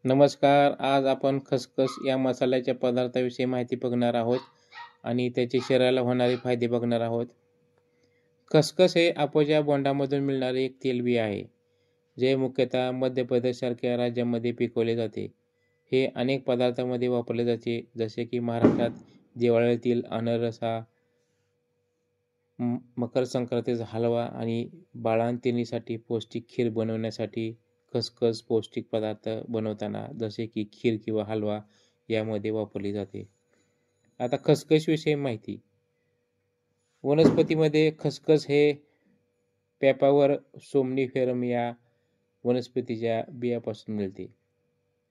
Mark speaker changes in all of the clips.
Speaker 1: नमस्कार. आज आपण खसखस या मसाल्याच्या पदार्थाविषयी माहिती बघणार आहोत आणि त्याचे शरीराला होणारे फायदे बघणार आहोत. खसखस हे आपोच्या बोंडामधून मिळणारे एक तेलबिया आहे, जे मुख्यतः मध्य प्रदेशसारख्या राज्यामध्ये पिकवले जाते. हे अनेक पदार्थांमध्ये वापरले जाते, जसे की महाराष्ट्रात दिवाळीतील अनारसा, मकर संक्रांतीचा हलवा आणि बाळंतिणीसाठी पौष्टिक खीर बनवण्यासाठी खसखस पौष्टिक पदार्थ बनवताना जसे की खीर किंवा हलवा यामध्ये वापरली जाते. आता खसखसविषयी माहिती. वनस्पतीमध्ये खसखस हे पॅपावर सोमनिफेरम या वनस्पतीच्या बियापासून मिळते.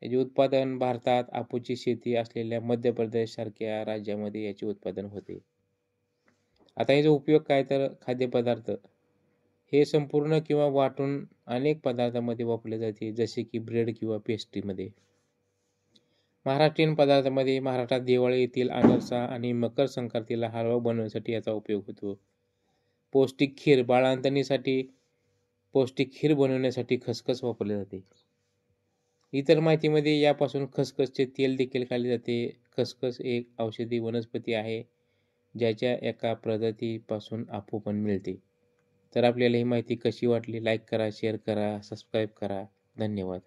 Speaker 1: याचे उत्पादन भारतात आपूची शेती असलेल्या मध्य प्रदेश सारख्या राज्यामध्ये याचे उत्पादन होते. आता याचा उपयोग काय तर खाद्यपदार्थ हे संपूर्ण किंवा वाटून अनेक पदार्थांमध्ये वापरले जाते, जसे की ब्रेड किंवा पेस्ट्रीमध्ये. महाराष्ट्रीयन पदार्थामध्ये महाराष्ट्रात दिवाळी येथील अनारसा आणि मकर संक्रांतीला हलवा बनवण्यासाठी याचा उपयोग होतो. पौष्टिक खीर बाळंतणीसाठी पौष्टिक खीर बनवण्यासाठी खसखस वापरले जाते. इतर माहितीमध्ये यापासून खसखसचे तेल देखील खाल्ले जाते. खसखस एक औषधी वनस्पती आहे, ज्याच्या एका प्रजातीपासून आपू पण मिळते. तर आपल्याला ही माहिती कशी वाटली? लाईक करा, शेअर करा, सबस्क्राईब करा. धन्यवाद.